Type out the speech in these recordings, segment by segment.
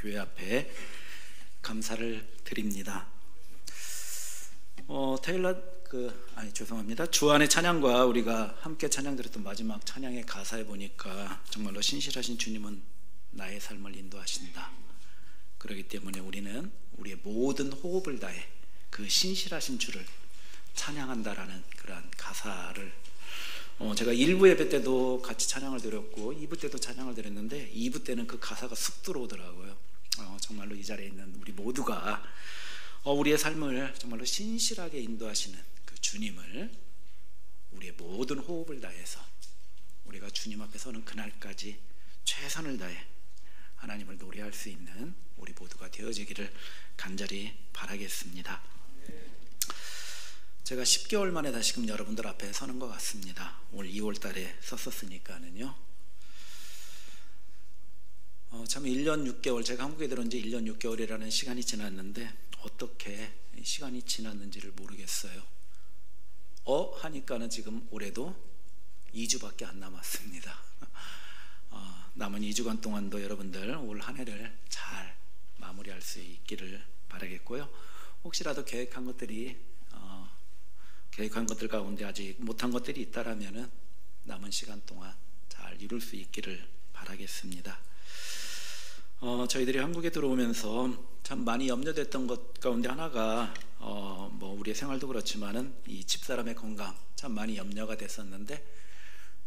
교회 앞에 감사를 드립니다. 죄송합니다. 주안의 찬양과 우리가 함께 찬양 드렸던 마지막 찬양의 가사에 보니까 정말로 신실하신 주님은 나의 삶을 인도하신다. 그렇기 때문에 우리는 우리의 모든 호흡을 다해 그 신실하신 주를 찬양한다라는 그러한 가사를 제가 1부 예배 때도 같이 찬양을 드렸고 2부 때도 찬양을 드렸는데 2부 때는 그 가사가 쑥 들어오더라고요. 정말로 이 자리에 있는 우리 모두가 우리의 삶을 정말로 신실하게 인도하시는 그 주님을 우리의 모든 호흡을 다해서 우리가 주님 앞에 서는 그날까지 최선을 다해 하나님을 노래할 수 있는 우리 모두가 되어지기를 간절히 바라겠습니다. 제가 10개월 만에 다시금 여러분들 앞에 서는 것 같습니다. 올 2월 달에 섰었으니까는요. 참 1년 6개월, 제가 한국에 들어온 지 1년 6개월이라는 시간이 지났는데 어떻게 시간이 지났는지를 모르겠어요. 하니까는 지금 올해도 2주밖에 안 남았습니다. 남은 2주간 동안도 여러분들 올 한 해를 잘 마무리할 수 있기를 바라겠고요. 혹시라도 계획한 것들 가운데 아직 못한 것들이 있다라면은 남은 시간 동안 잘 이룰 수 있기를 바라겠습니다. 저희들이 한국에 들어오면서 참 많이 염려됐던 것 가운데 하나가 우리의 생활도 그렇지만은 이 집사람의 건강 참 많이 염려가 됐었는데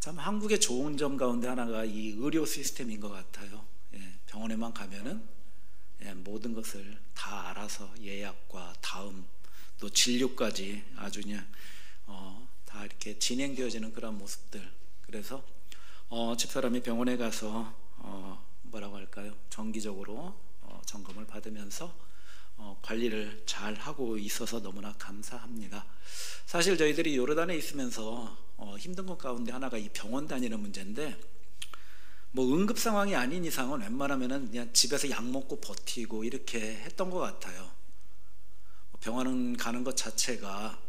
참 한국의 좋은 점 가운데 하나가 이 의료 시스템인 것 같아요. 병원에만 가면은 모든 것을 다 알아서 예약과 다음 또 진료까지 아주 그냥 다 이렇게 진행되어지는 그런 모습들. 그래서 집사람이 병원에 가서 정기적으로 점검을 받으면서 관리를 잘 하고 있어서 너무나 감사합니다. 사실 저희들이 요르단에 있으면서 힘든 것 가운데 하나가 이 병원 다니는 문제인데 응급 상황이 아닌 이상은 웬만하면은 그냥 집에서 약 먹고 버티고 이렇게 했던 것 같아요. 병원은 가는 것 자체가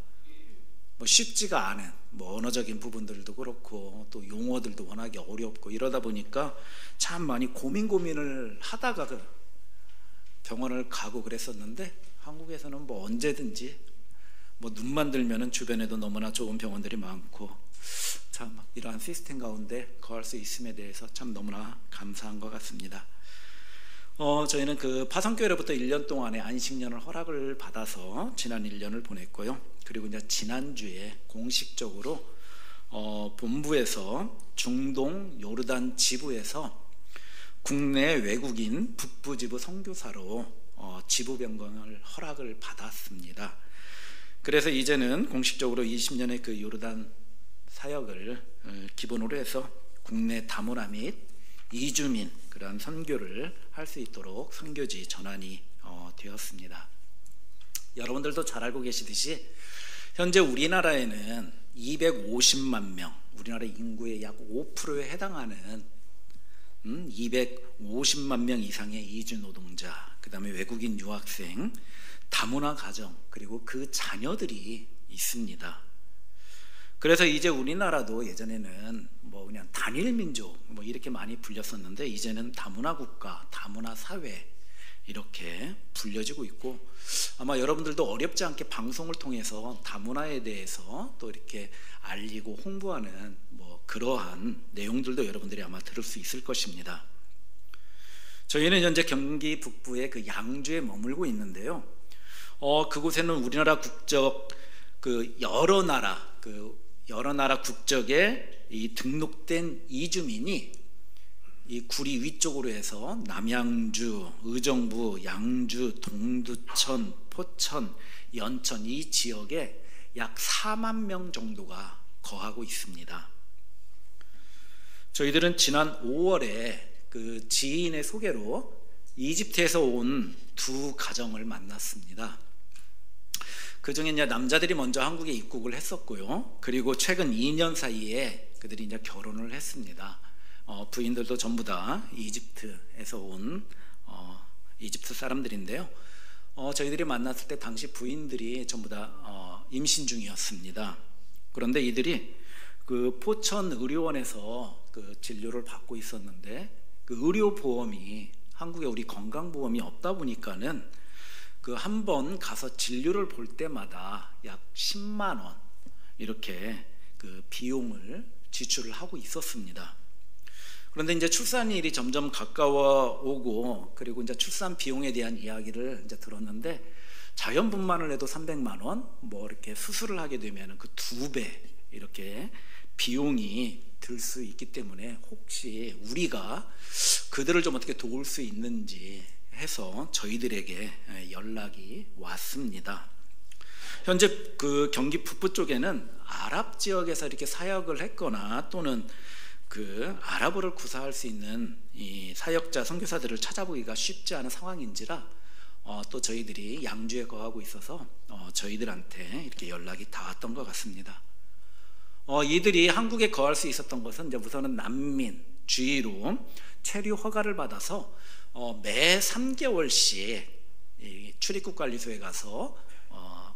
쉽지가 않은 언어적인 부분들도 그렇고 또 용어들도 워낙에 어렵고 이러다 보니까 참 많이 고민을 하다가 병원을 가고 그랬었는데 한국에서는 언제든지 눈만 들면은 주변에도 너무나 좋은 병원들이 많고 참 이러한 시스템 가운데 거할 수 있음에 대해서 참 너무나 감사한 것 같습니다. 저희는 그 파성교회로부터 1년 동안의 안식년을 허락을 받아서 지난 1년을 보냈고요. 그리고 이제 지난주에 공식적으로 본부에서 중동 요르단 지부에서 국내 외국인 북부지부 선교사로 지부 변경을 허락을 받았습니다. 그래서 이제는 공식적으로 20년의 그 요르단 사역을 기본으로 해서 국내 다문화 및 이주민 그러한 선교를 할 수 있도록 선교지 전환이 되었습니다. 여러분들도 잘 알고 계시듯이 현재 우리나라에는 250만 명, 우리나라 인구의 약 5%에 해당하는 250만 명 이상의 이주 노동자, 그 다음에 외국인 유학생, 다문화 가정, 그리고 그 자녀들이 있습니다. 그래서 이제 우리나라도 예전에는 그냥 단일 민족 이렇게 많이 불렸었는데 이제는 다문화 국가, 다문화 사회 이렇게 불려지고 있고 아마 여러분들도 어렵지 않게 방송을 통해서 다문화에 대해서 또 이렇게 알리고 홍보하는 그러한 내용들도 여러분들이 아마 들을 수 있을 것입니다. 저희는 현재 경기 북부의 그 양주에 머물고 있는데요. 그곳에는 우리나라 국적 여러 나라 국적의 이 등록된 이주민이 이 구리 위쪽으로 해서 남양주, 의정부, 양주, 동두천, 포천, 연천 이 지역에 약 4만 명 정도가 거하고 있습니다. 저희들은 지난 5월에 그 지인의 소개로 이집트에서 온 두 가정을 만났습니다. 그 중에 이제 남자들이 먼저 한국에 입국을 했었고요. 그리고 최근 2년 사이에 그들이 이제 결혼을 했습니다. 부인들도 전부 다 이집트에서 온 이집트 사람들인데요. 저희들이 만났을 때 당시 부인들이 전부 다 임신 중이었습니다. 그런데 이들이 그 포천 의료원에서 그 진료를 받고 있었는데 그 의료 보험이 한국에 우리 건강보험이 없다 보니까는 그 한 번 가서 진료를 볼 때마다 약 10만 원 이렇게 그 비용을 지출을 하고 있었습니다. 그런데 이제 출산일이 점점 가까워 오고, 그리고 이제 출산 비용에 대한 이야기를 이제 들었는데, 자연분만을 해도 300만 원, 뭐 이렇게 수술을 하게 되면 그 2배 이렇게 비용이 들 수 있기 때문에 혹시 우리가 그들을 좀 어떻게 도울 수 있는지 해서 저희들에게 연락이 왔습니다. 현재 그 경기 북부 쪽에는 아랍 지역에서 이렇게 사역을 했거나 또는 그 아랍어를 구사할 수 있는 이 사역자 선교사들을 찾아보기가 쉽지 않은 상황인지라 또 저희들이 양주에 거하고 있어서 저희들한테 이렇게 연락이 닿았던 것 같습니다. 이들이 한국에 거할 수 있었던 것은 이제 우선은 난민 주의로 체류 허가를 받아서 매 3개월씩 출입국 관리소에 가서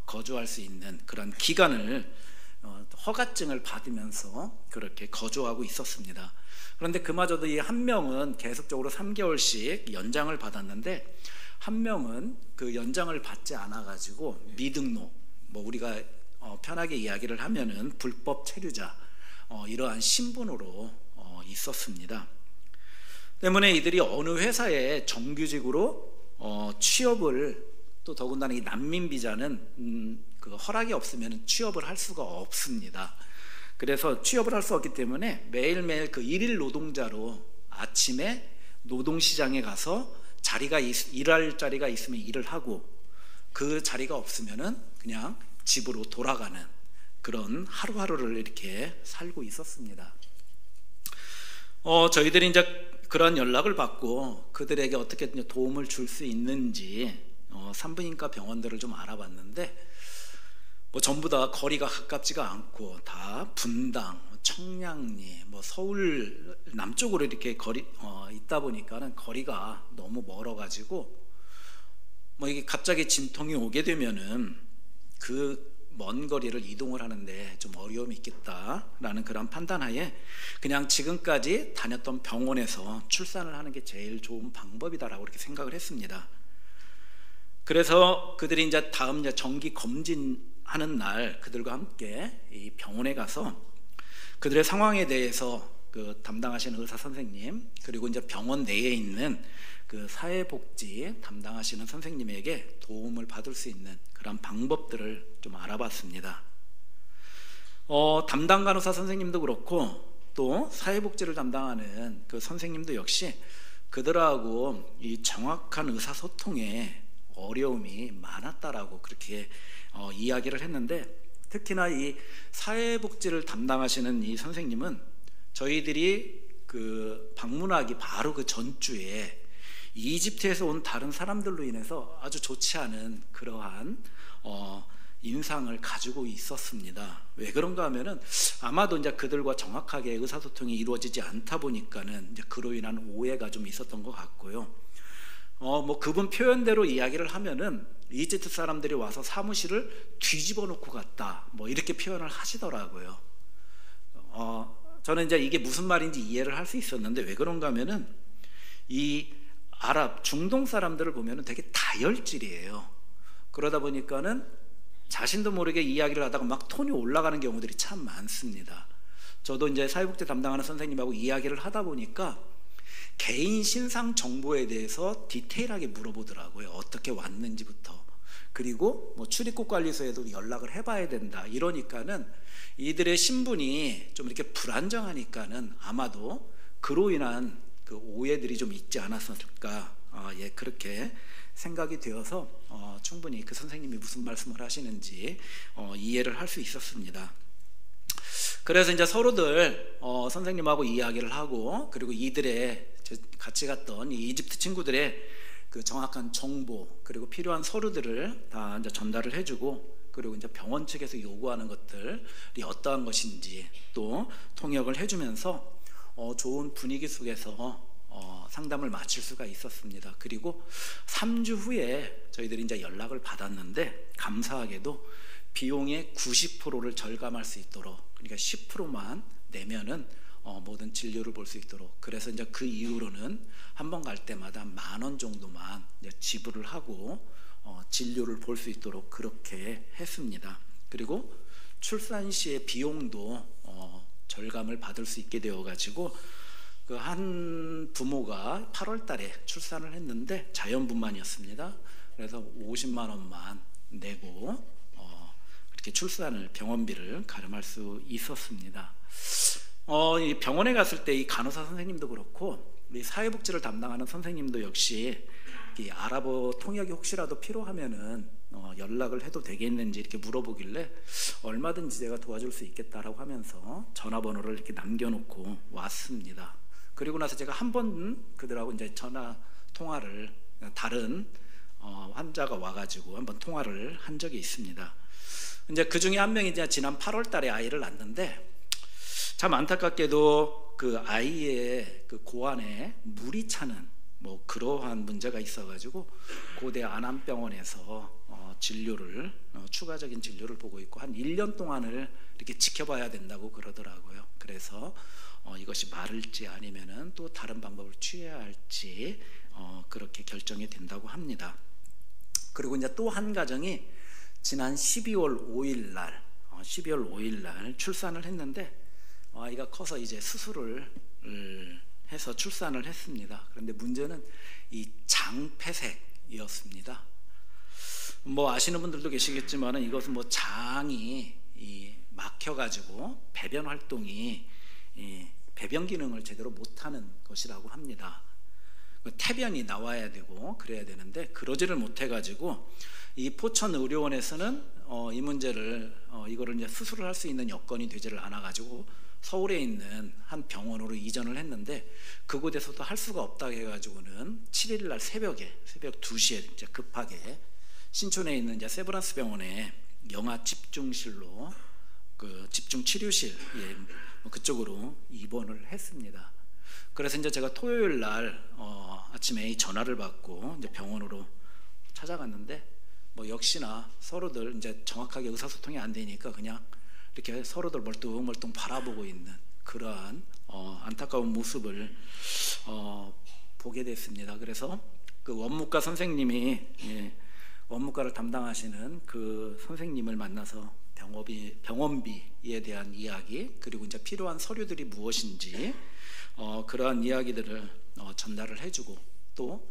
거주할 수 있는 그런 기간을 허가증을 받으면서 그렇게 거주하고 있었습니다. 그런데 그마저도 이 한 명은 계속적으로 3개월씩 연장을 받았는데, 한 명은 그 연장을 받지 않아 가지고 미등록, 뭐 우리가 편하게 이야기를 하면은 불법 체류자, 이러한 신분으로 있었습니다. 때문에 이들이 어느 회사에 정규직으로 취업을, 또 더군다나 이 난민 비자는 그 허락이 없으면 취업을 할 수가 없습니다. 그래서 취업을 할 수 없기 때문에 매일매일 그 일일 노동자로 아침에 노동시장에 가서 일할 자리가 있으면 일을 하고, 그 자리가 없으면은 그냥 집으로 돌아가는 그런 하루하루를 이렇게 살고 있었습니다. 저희들이 이제 그런 연락을 받고 그들에게 어떻게 도움을 줄 수 있는지 산부인과 병원들을 좀 알아봤는데, 뭐 전부 다 거리가 가깝지가 않고 다 분당, 청량리, 뭐 서울 남쪽으로 이렇게 있다 보니까는 거리가 너무 멀어가지고 뭐 이게 갑자기 진통이 오게 되면은 그 먼 거리를 이동을 하는데 좀 어려움이 있겠다라는 그런 판단하에 그냥 지금까지 다녔던 병원에서 출산을 하는 게 제일 좋은 방법이다라고 이렇게 생각을 했습니다. 그래서 그들이 이제 다음 정기 검진하는 날 그들과 함께 이 병원에 가서 그들의 상황에 대해서 그 담당하시는 의사 선생님, 그리고 이제 병원 내에 있는 그 사회복지 담당하시는 선생님에게 도움을 받을 수 있는 그런 방법들을 좀 알아봤습니다. 담당 간호사 선생님도 그렇고 또 사회복지를 담당하는 그 선생님도 역시 그들하고 이 정확한 의사소통에 어려움이 많았다라고 그렇게 이야기를 했는데, 특히나 이 사회복지를 담당하시는 이 선생님은 저희들이 그 방문하기 바로 그 전주에 이집트에서 온 다른 사람들로 인해서 아주 좋지 않은 그러한 인상을 가지고 있었습니다. 왜 그런가 하면은 아마도 이제 그들과 정확하게 의사소통이 이루어지지 않다 보니까는 이제 그로 인한 오해가 좀 있었던 것 같고요. 뭐 그분 표현대로 이야기를 하면은 이집트 사람들이 와서 사무실을 뒤집어 놓고 갔다, 뭐 이렇게 표현을 하시더라고요. 저는 이제 이게 무슨 말인지 이해를 할 수 있었는데, 왜 그런가 하면은 이 아랍 중동 사람들을 보면은 되게 다혈질이에요. 그러다 보니까는 자신도 모르게 이야기를 하다가 막 톤이 올라가는 경우들이 참 많습니다. 저도 이제 사회복지 담당하는 선생님하고 이야기를 하다 보니까 개인 신상 정보에 대해서 디테일하게 물어보더라고요. 어떻게 왔는지부터. 그리고 뭐 출입국 관리소에도 연락을 해봐야 된다. 이러니까는 이들의 신분이 좀 이렇게 불안정하니까는 아마도 그로 인한 그 오해들이 좀 있지 않았을까, 그렇게 생각이 되어서 충분히 그 선생님이 무슨 말씀을 하시는지 이해를 할 수 있었습니다. 그래서 이제 서로들 선생님하고 이야기를 하고, 그리고 이들의 같이 갔던 이 이집트 친구들의 그 정확한 정보, 그리고 필요한 서류들을 다 이제 전달을 해주고, 그리고 이제 병원 측에서 요구하는 것들이 어떠한 것인지 또 통역을 해주면서 좋은 분위기 속에서 상담을 마칠 수가 있었습니다. 그리고 3주 후에 저희들이 이제 연락을 받았는데, 감사하게도 비용의 90%를 절감할 수 있도록, 그러니까 10%만 내면은 모든 진료를 볼 수 있도록. 그래서 이제 그 이후로는 한 번 갈 때마다 10,000원 정도만 이제 지불을 하고 진료를 볼 수 있도록 그렇게 했습니다. 그리고 출산 시의 비용도 절감을 받을 수 있게 되어가지고 그 한 부모가 8월 달에 출산을 했는데 자연분만이었습니다. 그래서 50만 원만 내고 이렇게 출산을 병원비를 가름할 수 있었습니다. 이 병원에 갔을 때 이 간호사 선생님도 그렇고 이 사회복지를 담당하는 선생님도 역시 이 아랍어 통역이 혹시라도 필요하면은 연락을 해도 되겠는지 이렇게 물어보길래 얼마든지 제가 도와줄 수 있겠다라고 하면서 전화번호를 이렇게 남겨놓고 왔습니다. 그리고 나서 제가 한 번 그들하고 이제 전화 통화를 다른 환자가 와가지고 한번 통화를 한 적이 있습니다. 이제 그 중에 한 명이 이제 지난 8월 달에 아이를 낳았는데 참 안타깝게도 그 아이의 그 고환에 물이 차는 뭐 그러한 문제가 있어가지고 고대 안암병원에서 진료를 추가적인 진료를 보고 있고 한 1년 동안을 이렇게 지켜봐야 된다고 그러더라고요. 그래서 이것이 마를지 아니면은 또 다른 방법을 취해야 할지 그렇게 결정이 된다고 합니다. 그리고 이제 또 한 가정이 지난 12월 5일 날 출산을 했는데 아이가 커서 이제 수술을 해서 출산을 했습니다. 그런데 문제는 이 장폐색이었습니다. 뭐 아시는 분들도 계시겠지만은 이것은 뭐 장이 막혀가지고 배변 활동이 배변 기능을 제대로 못하는 것이라고 합니다. 태변이 나와야 되고 그래야 되는데 그러지를 못해가지고 이 포천의료원에서는 이 문제를 이거를 이제 수술을 할 수 있는 여건이 되지를 않아가지고 서울에 있는 한 병원으로 이전을 했는데 그곳에서도 할 수가 없다고 해가지고는 7일 날 새벽 2시에 이제 급하게 신촌에 있는 이제 세브란스 병원에 영아 집중실로 그 집중 치료실 그쪽으로 입원을 했습니다. 그래서 이제 제가 토요일 날 아침에 전화를 받고 이제 병원으로 찾아갔는데 뭐 역시나 서로들 이제 정확하게 의사소통이 안 되니까 그냥 이렇게 서로들 멀뚱멀뚱 바라보고 있는 그러한 안타까운 모습을 보게 됐습니다. 그래서 그 원무과 선생님이 원무과를 담당하시는 그 선생님을 만나서 병원비에 대한 이야기 그리고 이제 필요한 서류들이 무엇인지 그러한 이야기들을 전달을 해주고 또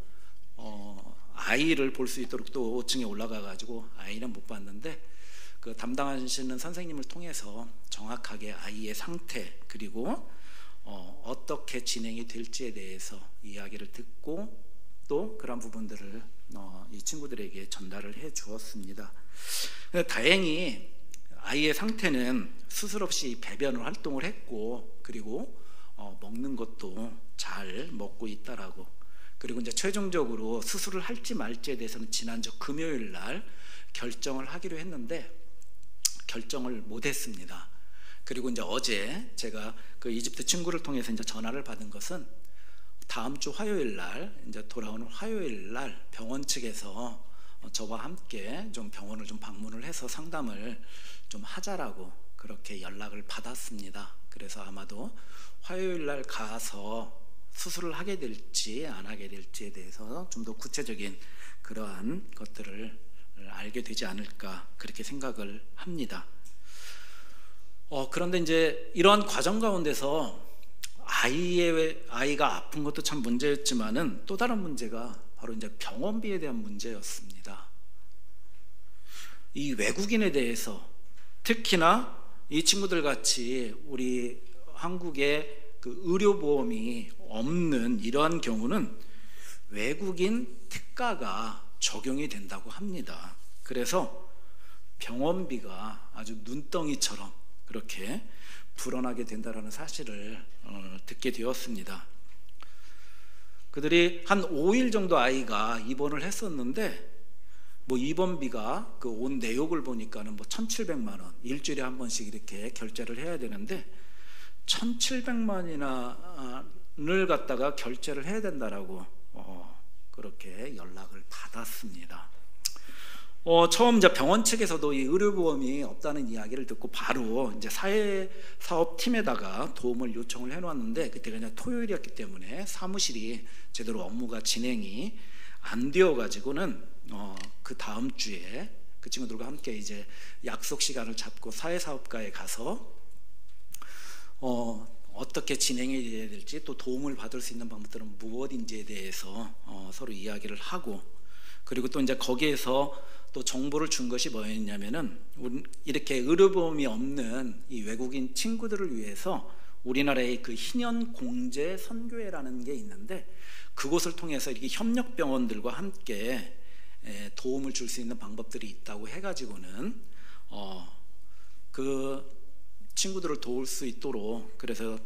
아이를 볼 수 있도록 또 5층에 올라가 가지고 아이는 못 봤는데 그 담당하시는 선생님을 통해서 정확하게 아이의 상태 그리고 어떻게 진행이 될지에 대해서 이야기를 듣고 또 그런 부분들을 이 친구들에게 전달을 해 주었습니다. 다행히 아이의 상태는 수술 없이 배변 활동을 했고 그리고 먹는 것도 잘 먹고 있다라고 그리고 이제 최종적으로 수술을 할지 말지에 대해서는 지난주 금요일 날 결정을 하기로 했는데 결정을 못했습니다. 그리고 이제 어제 제가 그 이집트 친구를 통해서 이제 전화를 받은 것은 다음 주 화요일 날 이제 돌아오는 화요일 날 병원 측에서 저와 함께 좀 병원을 좀 방문을 해서 상담을 좀 하자라고 그렇게 연락을 받았습니다. 그래서 아마도 화요일 날 가서 수술을 하게 될지 안 하게 될지에 대해서 좀 더 구체적인 그러한 것들을 알게 되지 않을까 그렇게 생각을 합니다. 그런데 이제 이러한 과정 가운데서 아이가 아픈 것도 참 문제였지만은 또 다른 문제가 바로 이제 병원비에 대한 문제였습니다. 이 외국인에 대해서 특히나 이 친구들 같이 우리 한국에 그 의료보험이 없는 이러한 경우는 외국인 특가가 적용이 된다고 합니다. 그래서 병원비가 아주 눈덩이처럼 그렇게 불어나게 된다는 사실을 듣게 되었습니다. 그들이 한 5일 정도 아이가 입원을 했었는데 뭐 입원비가 그 온 내역을 보니까는 뭐 1,700만 원 일주일에 한 번씩 이렇게 결제를 해야 되는데 1,700만원을 갖다가 결제를 해야 된다라고 그렇게 연락을 받았습니다. 처음 이제 병원 측에서도 이 의료보험이 없다는 이야기를 듣고 바로 이제 사회사업팀에다가 도움을 요청을 해놓았는데, 그때가 그냥 토요일이었기 때문에 사무실이 제대로 업무가 진행이 안 되어가지고는 그 다음 주에 그 친구들과 함께 이제 약속 시간을 잡고 사회사업가에 가서 어떻게 진행이 돼야 될지, 또 도움을 받을 수 있는 방법들은 무엇인지에 대해서 서로 이야기를 하고, 그리고 또 이제 거기에서 또 정보를 준 것이 뭐였냐면은, 이렇게 의료보험이 없는 이 외국인 친구들을 위해서 우리나라의 그 희년 공제 선교회라는 게 있는데, 그곳을 통해서 이렇게 협력병원들과 함께 도움을 줄 수 있는 방법들이 있다고 해가지고는 그 친구들을 도울 수 있도록, 그래서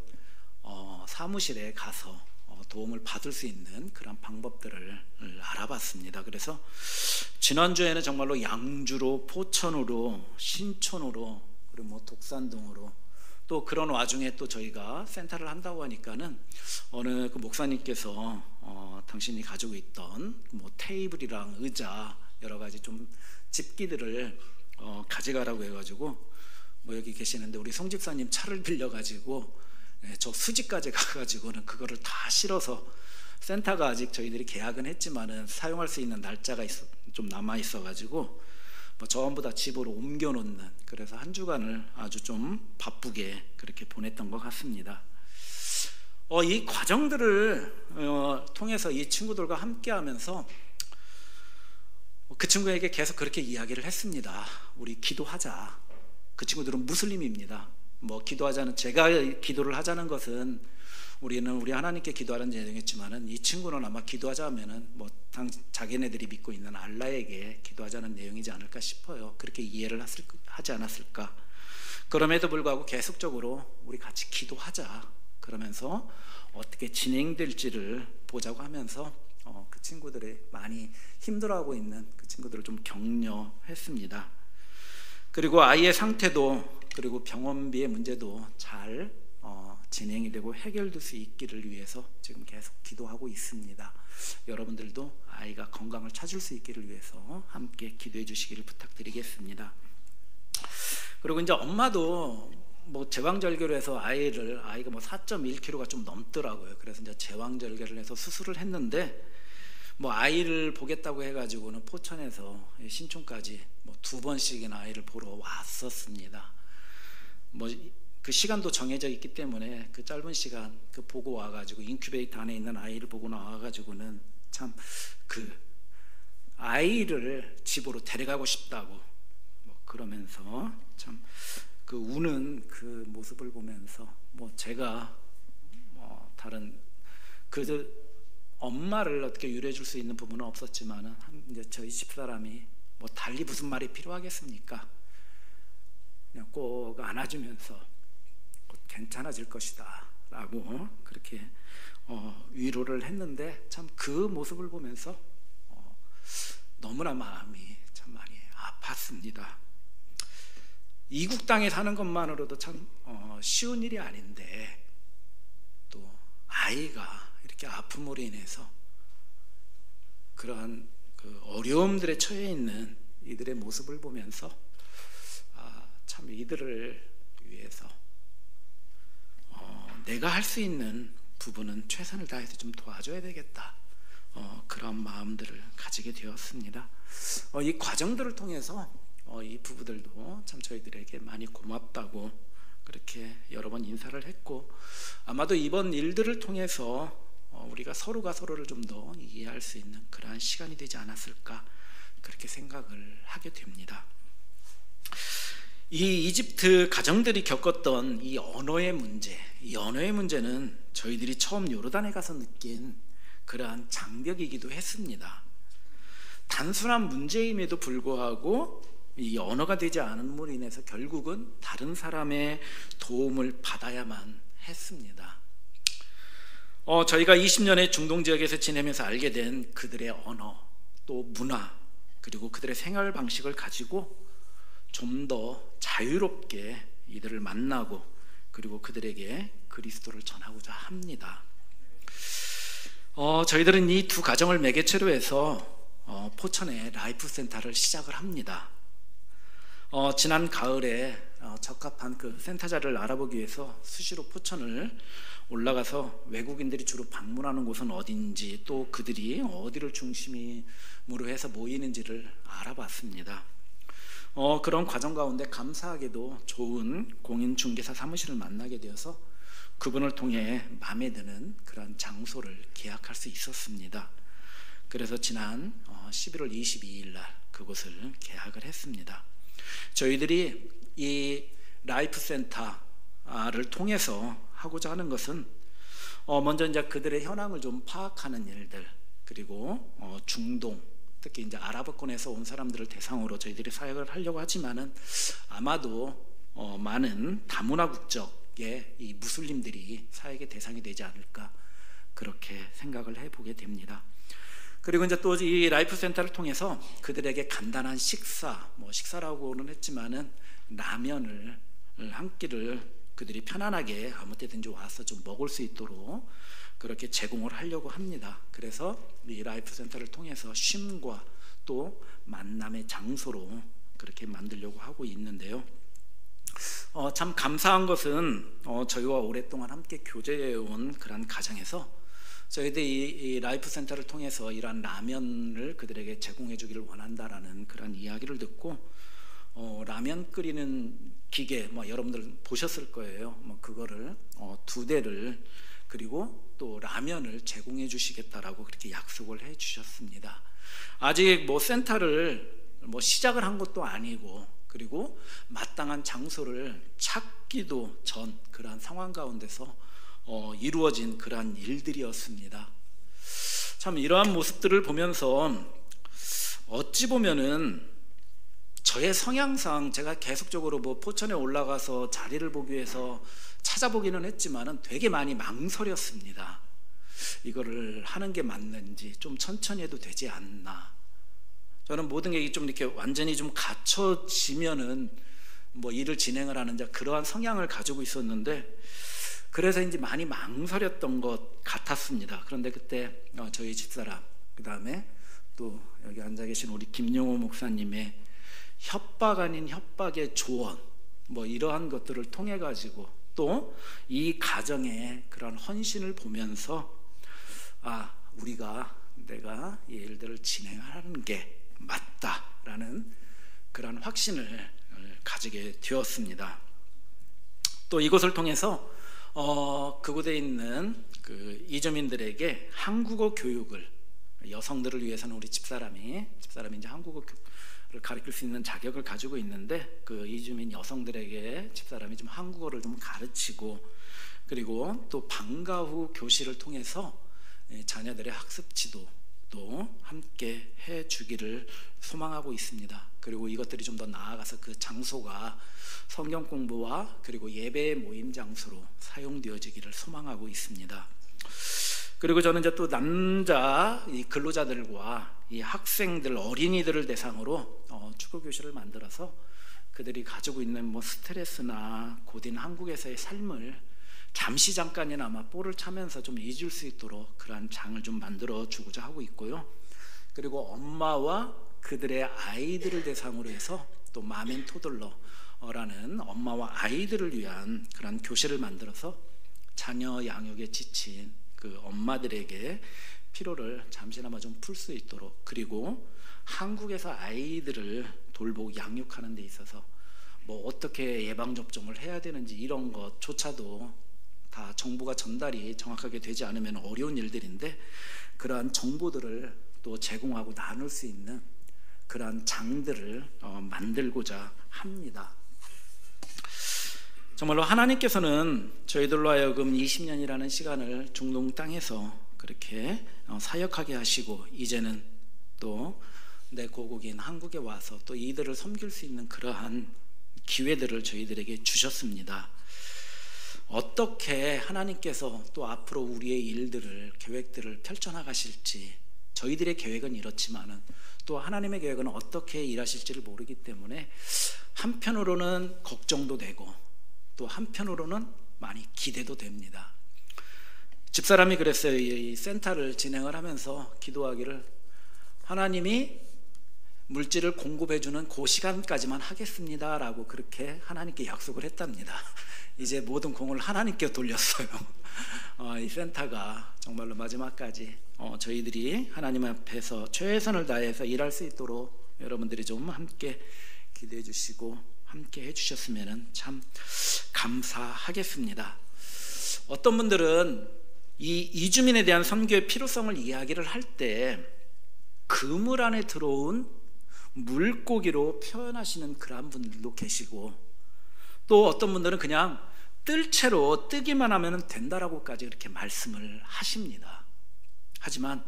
사무실에 가서 도움을 받을 수 있는 그런 방법들을 알아봤습니다. 그래서 지난주에는 정말로 양주로, 포천으로, 신촌으로, 그리고 뭐 독산동으로, 또 그런 와중에 또 저희가 센터를 한다고 하니까는 어느 그 목사님께서 당신이 가지고 있던 뭐 테이블이랑 의자 여러 가지 좀 집기들을 가져가라고 해가지고, 뭐 여기 계시는데 우리 송 집사님 차를 빌려가지고 저 수지까지 가가지고는 그거를 다 실어서, 센터가 아직 저희들이 계약은 했지만은 사용할 수 있는 날짜가 좀 남아 있어가지고 뭐 전부 다 집으로 옮겨놓는, 그래서 한 주간을 아주 좀 바쁘게 그렇게 보냈던 것 같습니다. 이 과정들을 통해서 이 친구들과 함께하면서 그 친구에게 계속 그렇게 이야기를 했습니다. 우리 기도하자. 그 친구들은 무슬림입니다. 뭐 기도하자는, 제가 기도를 하자는 것은 우리는 우리 하나님께 기도하는 내용이었지만은, 이 친구는 아마 기도하자 하면은 뭐 자기네들이 믿고 있는 알라에게 기도하자는 내용이지 않을까 싶어요. 그렇게 이해를 하지 않았을까. 그럼에도 불구하고 계속적으로 우리 같이 기도하자 그러면서 어떻게 진행될지를 보자고 하면서 그 친구들이 많이 힘들어하고 있는 그 친구들을 좀 격려했습니다. 그리고 아이의 상태도, 그리고 병원비의 문제도 잘 진행이 되고 해결될 수 있기를 위해서 지금 계속 기도하고 있습니다. 여러분들도 아이가 건강을 찾을 수 있기를 위해서 함께 기도해 주시기를 부탁드리겠습니다. 그리고 이제 엄마도 뭐 제왕절개를 해서 아이가 뭐 4.1kg가 좀 넘더라고요. 그래서 이제 제왕절개를 해서 수술을 했는데, 뭐 아이를 보겠다고 해가지고는 포천에서 신촌까지 뭐 2번씩이나 아이를 보러 왔었습니다. 뭐 그 시간도 정해져 있기 때문에 그 짧은 시간 그 보고 와가지고 인큐베이터 안에 있는 아이를 보고 나와가지고는 참 그 아이를 집으로 데려가고 싶다고 뭐 그러면서 참 그 우는 그 모습을 보면서, 뭐 제가 뭐 다른 그 엄마를 어떻게 유래해 줄 수 있는 부분은 없었지만은, 이제 저희 집사람이 뭐 달리 무슨 말이 필요하겠습니까? 그냥 꼭 안아주면서 곧 괜찮아질 것이다 라고 그렇게 위로를 했는데, 참 그 모습을 보면서 너무나 마음이 참 많이 아팠습니다. 이국 땅에 사는 것만으로도 참 쉬운 일이 아닌데, 또 아이가 이렇게 아픔으로 인해서 그러한 그 어려움들에 처해 있는 이들의 모습을 보면서 참 이들을 위해서 내가 할 수 있는 부분은 최선을 다해서 좀 도와줘야 되겠다, 그런 마음들을 가지게 되었습니다. 이 과정들을 통해서 이 부부들도 참 저희들에게 많이 고맙다고 그렇게 여러 번 인사를 했고, 아마도 이번 일들을 통해서 우리가 서로가 서로를 좀 더 이해할 수 있는 그러한 시간이 되지 않았을까, 그렇게 생각을 하게 됩니다. 이 이집트 가정들이 겪었던 이 언어의 문제는 저희들이 처음 요르단에 가서 느낀 그러한 장벽이기도 했습니다. 단순한 문제임에도 불구하고 이 언어가 되지 않음으로 인해서 결국은 다른 사람의 도움을 받아야만 했습니다. 저희가 20년의 중동 지역에서 지내면서 알게 된 그들의 언어, 또 문화, 그리고 그들의 생활 방식을 가지고 좀 더 자유롭게 이들을 만나고, 그리고 그들에게 그리스도를 전하고자 합니다. 저희들은 이 두 가정을 매개체로 해서 포천에 라이프 센터를 시작을 합니다. 지난 가을에 적합한 그 센터 자리를 알아보기 위해서 수시로 포천을 올라가서 외국인들이 주로 방문하는 곳은 어딘지, 또 그들이 어디를 중심으로 해서 모이는지를 알아봤습니다. 그런 과정 가운데 감사하게도 좋은 공인중개사 사무실을 만나게 되어서 그분을 통해 마음에 드는 그런 장소를 계약할 수 있었습니다. 그래서 지난 11월 22일 날 그곳을 계약을 했습니다. 저희들이 이 라이프 센터를 통해서 하고자 하는 것은 먼저 이제 그들의 현황을 좀 파악하는 일들, 그리고 중동, 특히 이제 아랍권에서 온 사람들을 대상으로 저희들이 사역을 하려고 하지만은 아마도 많은 다문화 국적의 이 무슬림들이 사역의 대상이 되지 않을까, 그렇게 생각을 해보게 됩니다. 그리고 이제 또 이 라이프 센터를 통해서 그들에게 간단한 식사라고는 했지만은 라면을 한 끼를 그들이 편안하게 아무 때든지 와서 좀 먹을 수 있도록 그렇게 제공을 하려고 합니다. 그래서 이 라이프 센터를 통해서 쉼과 또 만남의 장소로 그렇게 만들려고 하고 있는데요. 참 감사한 것은 저희와 오랫동안 함께 교제해온 그런 가정에서 저희들이 이 라이프 센터를 통해서 이러한 라면을 그들에게 제공해 주기를 원한다라는 그런 이야기를 듣고 라면 끓이는 기계 여러분들 보셨을 거예요. 그거를 2대를, 그리고 또 라면을 제공해 주시겠다라고 그렇게 약속을 해 주셨습니다. 아직 센터를 시작을 한 것도 아니고, 그리고 마땅한 장소를 찾기도 전 그러한 상황 가운데서 이루어진 그러한 일들이었습니다. 참 이러한 모습들을 보면서 어찌 보면은 저의 성향상 제가 계속적으로 포천에 올라가서 자리를 보기 위해서 찾아보기는 했지만은 되게 많이 망설였습니다. 이거를 하는 게 맞는지, 좀 천천히 해도 되지 않나. 저는 모든 게 좀 이렇게 완전히 좀 갖춰지면은 일을 진행을 하는 그러한 성향을 가지고 있었는데, 그래서 이제 많이 망설였던 것 같았습니다. 그런데 그때 저희 집사람, 그 다음에 또 여기 앉아 계신 우리 김용호 목사님의 협박 아닌 협박의 조언, 이러한 것들을 통해 가지고 또 이 가정의 그런 헌신을 보면서 내가 이 일들을 진행하는 게 맞다라는 그런 확신을 가지게 되었습니다. 또 이것을 통해서 그곳에 있는 그 이주민들에게 한국어 교육을, 여성들을 위해서는 우리 집사람이 이제 한국어를 가르칠 수 있는 자격을 가지고 있는데, 그 이주민 여성들에게 집사람이 좀 한국어를 좀 가르치고, 그리고 또 방과 후 교실을 통해서 자녀들의 학습 지도도 함께 해주기를 소망하고 있습니다. 그리고 이것들이 좀 더 나아가서 그 장소가 성경 공부와 그리고 예배의 모임 장소로 사용되어지기를 소망하고 있습니다. 그리고 저는 이제 또 남자 이 근로자들과 이 학생들, 어린이들을 대상으로 축구 교실을 만들어서 그들이 가지고 있는 스트레스나 고된 한국에서의 삶을 잠깐이나마 볼을 차면서 좀 잊을 수 있도록 그러한 장을 좀 만들어 주고자 하고 있고요. 그리고 엄마와 그들의 아이들을 대상으로 해서 또 마멘 토들러라는 엄마와 아이들을 위한 그런 교실을 만들어서 자녀 양육에 지친 그 엄마들에게 피로를 잠시나마 좀 풀 수 있도록, 그리고 한국에서 아이들을 돌보고 양육하는 데 있어서 어떻게 예방접종을 해야 되는지 이런 것조차도 다 정보가 전달이 정확하게 되지 않으면 어려운 일들인데, 그러한 정보들을 또 제공하고 나눌 수 있는 그러한 장들을 만들고자 합니다. 정말로 하나님께서는 저희들로 하여금 20년이라는 시간을 중동 땅에서 그렇게 사역하게 하시고, 이제는 또 내 고국인 한국에 와서 또 이들을 섬길 수 있는 그러한 기회들을 저희들에게 주셨습니다. 어떻게 하나님께서 또 앞으로 우리의 일들을, 계획들을 펼쳐나가실지, 저희들의 계획은 이렇지만은 또 하나님의 계획은 어떻게 일하실지를 모르기 때문에 한편으로는 걱정도 되고 또 한편으로는 많이 기대도 됩니다. 집사람이 그랬어요. 이 센터를 진행을 하면서 기도하기를, 하나님이 물질을 공급해주는 그 시간까지만 하겠습니다라고 그렇게 하나님께 약속을 했답니다. 이제 모든 공을 하나님께 돌렸어요. 이 센터가 정말로 마지막까지 저희들이 하나님 앞에서 최선을 다해서 일할 수 있도록 여러분들이 좀 함께 기도해 주시고 함께 해주셨으면 참 감사하겠습니다. 어떤 분들은 이 이주민에 대한 선교의 필요성을 이야기를 할 때 그물 안에 들어온 물고기로 표현하시는 그런 분들도 계시고, 또 어떤 분들은 그냥 뜰채로 뜨기만 하면 된다라고까지 그렇게 말씀을 하십니다. 하지만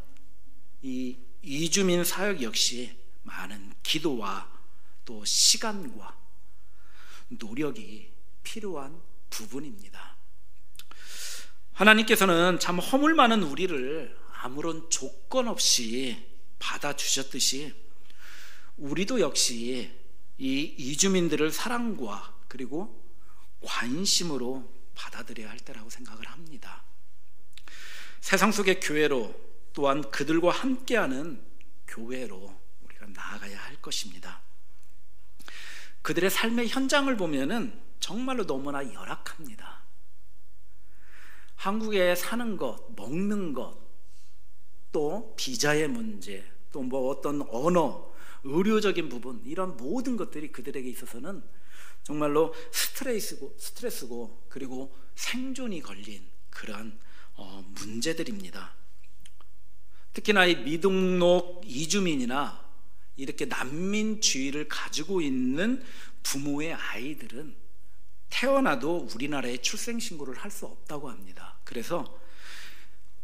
이 이주민 사역 역시 많은 기도와 또 시간과 노력이 필요한 부분입니다. 하나님께서는 참 허물 많은 우리를 아무런 조건 없이 받아주셨듯이 우리도 역시 이 이주민들을 사랑과 그리고 관심으로 받아들여야 할 때라고 생각을 합니다. 세상 속의 교회로, 또한 그들과 함께하는 교회로 우리가 나아가야 할 것입니다. 그들의 삶의 현장을 보면은 정말로 너무나 열악합니다. 한국에 사는 것, 먹는 것, 또 비자의 문제, 또 뭐 어떤 언어, 의료적인 부분, 이런 모든 것들이 그들에게 있어서는 정말로 스트레스고 그리고 생존이 걸린 그러한 문제들입니다. 특히나 이 미등록 이주민이나 이렇게 난민주의를 가지고 있는 부모의 아이들은 태어나도 우리나라에 출생신고를 할 수 없다고 합니다. 그래서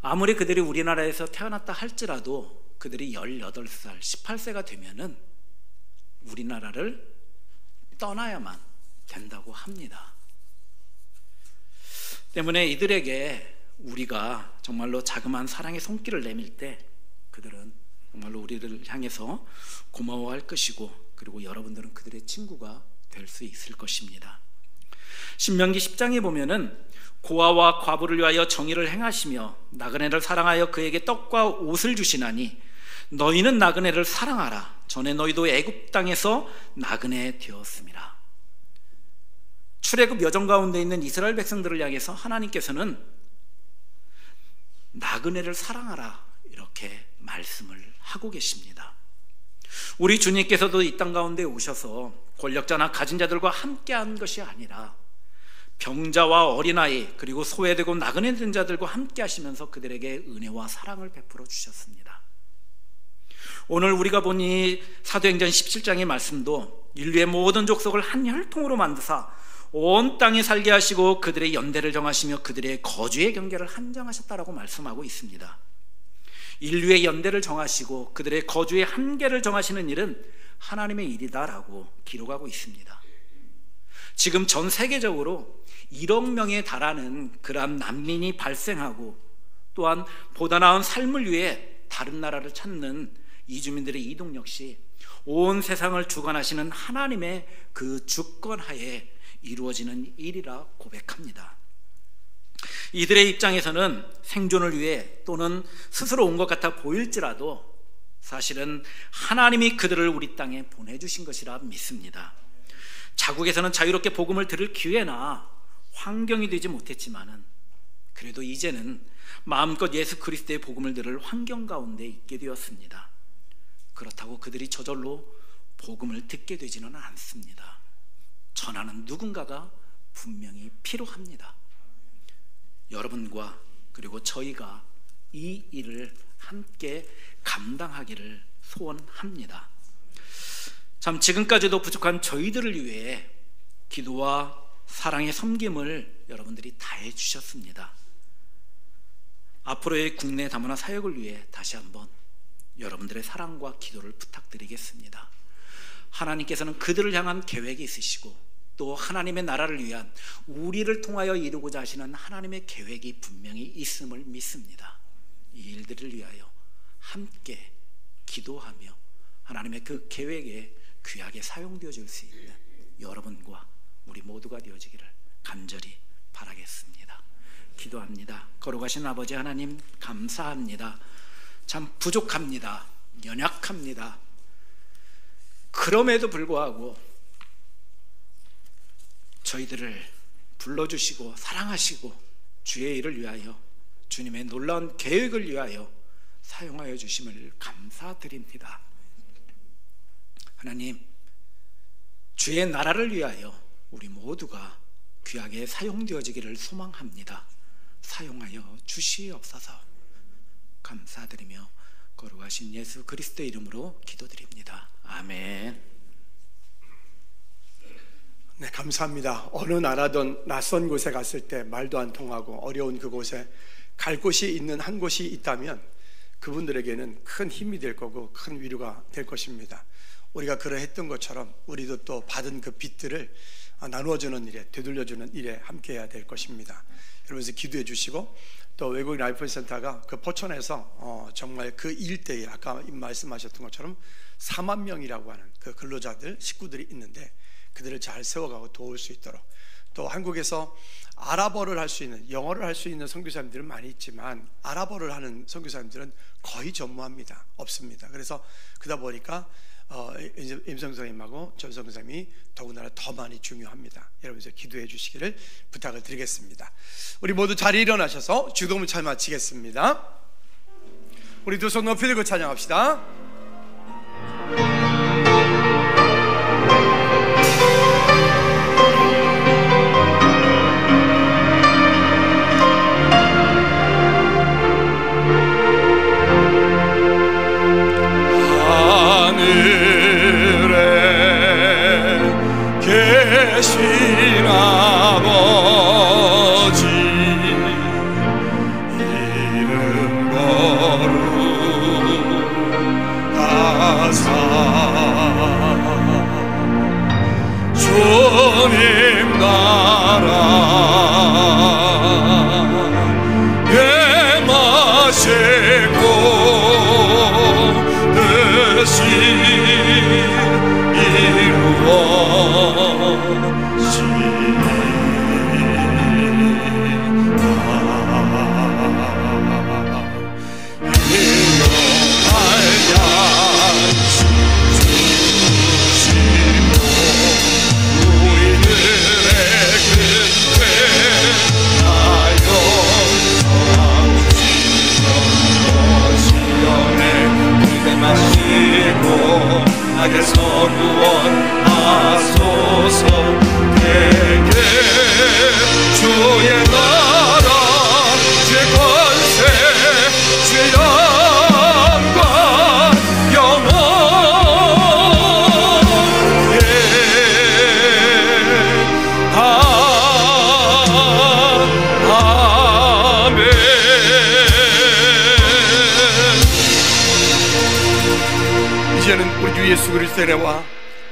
아무리 그들이 우리나라에서 태어났다 할지라도 그들이 18살, 18세가 되면은 우리나라를 떠나야만 된다고 합니다. 때문에 이들에게 우리가 정말로 자그마한 사랑의 손길을 내밀 때 그들은 정말로 우리를 향해서 고마워할 것이고, 그리고 여러분들은 그들의 친구가 될 수 있을 것입니다. 신명기 10장에 보면은 고아와 과부를 위하여 정의를 행하시며 나그네를 사랑하여 그에게 떡과 옷을 주시나니 너희는 나그네를 사랑하라. 전에 너희도 애굽 땅에서 나그네 되었습니다. 출애굽 여정 가운데 있는 이스라엘 백성들을 향해서 하나님께서는 나그네를 사랑하라 이렇게 말씀을 하고 계십니다. 우리 주님께서도 이 땅 가운데 오셔서 권력자나 가진 자들과 함께한 것이 아니라 병자와 어린아이 그리고 소외되고 나그네 된 자들과 함께 하시면서 그들에게 은혜와 사랑을 베풀어 주셨습니다. 오늘 우리가 본 이 사도행전 17장의 말씀도 인류의 모든 족속을 한 혈통으로 만드사 온 땅에 살게 하시고 그들의 연대를 정하시며 그들의 거주의 경계를 한정하셨다라고 말씀하고 있습니다. 인류의 연대를 정하시고 그들의 거주의 한계를 정하시는 일은 하나님의 일이다라고 기록하고 있습니다. 지금 전 세계적으로 1억 명에 달하는 그러한 난민이 발생하고, 또한 보다 나은 삶을 위해 다른 나라를 찾는 이주민들의 이동 역시 온 세상을 주관하시는 하나님의 그 주권하에 이루어지는 일이라 고백합니다. 이들의 입장에서는 생존을 위해 또는 스스로 온 것 같아 보일지라도 사실은 하나님이 그들을 우리 땅에 보내주신 것이라 믿습니다. 자국에서는 자유롭게 복음을 들을 기회나 환경이 되지 못했지만은 그래도 이제는 마음껏 예수 그리스도의 복음을 들을 환경 가운데 있게 되었습니다. 그렇다고 그들이 저절로 복음을 듣게 되지는 않습니다. 전하는 누군가가 분명히 필요합니다. 여러분과 그리고 저희가 이 일을 함께 감당하기를 소원합니다. 참 지금까지도 부족한 저희들을 위해 기도와 사랑의 섬김을 여러분들이 다해 주셨습니다. 앞으로의 국내 다문화 사역을 위해 다시 한번 여러분들의 사랑과 기도를 부탁드리겠습니다. 하나님께서는 그들을 향한 계획이 있으시고 또 하나님의 나라를 위한 우리를 통하여 이루고자 하시는 하나님의 계획이 분명히 있음을 믿습니다. 이 일들을 위하여 함께 기도하며 하나님의 그 계획에 귀하게 사용되어질 수 있는 여러분과 우리 모두가 되어지기를 간절히 바라겠습니다. 기도합니다. 거룩하신 아버지 하나님, 감사합니다. 참 부족합니다. 연약합니다. 그럼에도 불구하고 저희들을 불러주시고 사랑하시고 주의 일을 위하여, 주님의 놀라운 계획을 위하여 사용하여 주심을 감사드립니다. 하나님, 주의 나라를 위하여 우리 모두가 귀하게 사용되어지기를 소망합니다. 사용하여 주시옵소서. 감사드리며 거룩하신 예수 그리스도의 이름으로 기도드립니다. 아멘. 네, 감사합니다. 어느 나라든 낯선 곳에 갔을 때 말도 안 통하고 어려운 그곳에 갈 곳이 있는 한 곳이 있다면 그분들에게는 큰 힘이 될 거고 큰 위로가 될 것입니다. 우리가 그러했던 것처럼 우리도 또 받은 그 빚들을 나누어주는 일에, 되돌려주는 일에 함께해야 될 것입니다. 여러분들 기도해 주시고, 또 외국인 라이프센터가 그 포천에서 정말 그 일대에 아까 말씀하셨던 것처럼 4만 명이라고 하는 그 근로자들, 식구들이 있는데 그들을 잘 세워가고 도울 수 있도록, 또 한국에서 아랍어를 할 수 있는, 영어를 할 수 있는 선교사님들은 많이 있지만 아랍어를 하는 선교사님들은 거의 전무합니다. 없습니다. 그래서 그러다 보니까 임성 선생님하고 전 선생님이 더군다나 더 많이 중요합니다. 여러분들 기도해 주시기를 부탁을 드리겠습니다. 우리 모두 자리에 일어나셔서 주도문 찬양 마치겠습니다. 우리 두 손 높이 들고 찬양합시다. 계신 아버지, 이름 거룩하사 주님 나라 회마시고 뜻이 선구원하소서. 내게 주의 나라, 주의 권세, 주의 영광, 영원히 아멘. 이제는 우리 주 예수 그리스도의 은혜와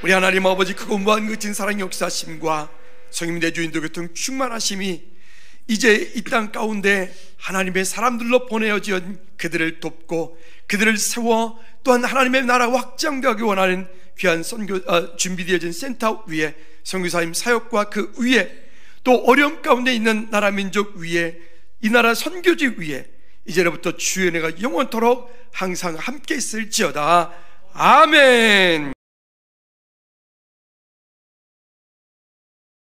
우리 하나님 아버지 크고 무한 그친 사랑 역사심과 성령 내 주인도 교통 충만하심이 이제 이 땅 가운데 하나님의 사람들로 보내어진 그들을 돕고 그들을 세워 또한 하나님의 나라가 확장되기 원하는 귀한 준비되어진 센터 위에 선교사님 사역과 그 위에 또 어려움 가운데 있는 나라 민족 위에 이 나라 선교지 위에 이제로부터 주의 은혜가 영원토록 항상 함께 있을지어다. 아멘.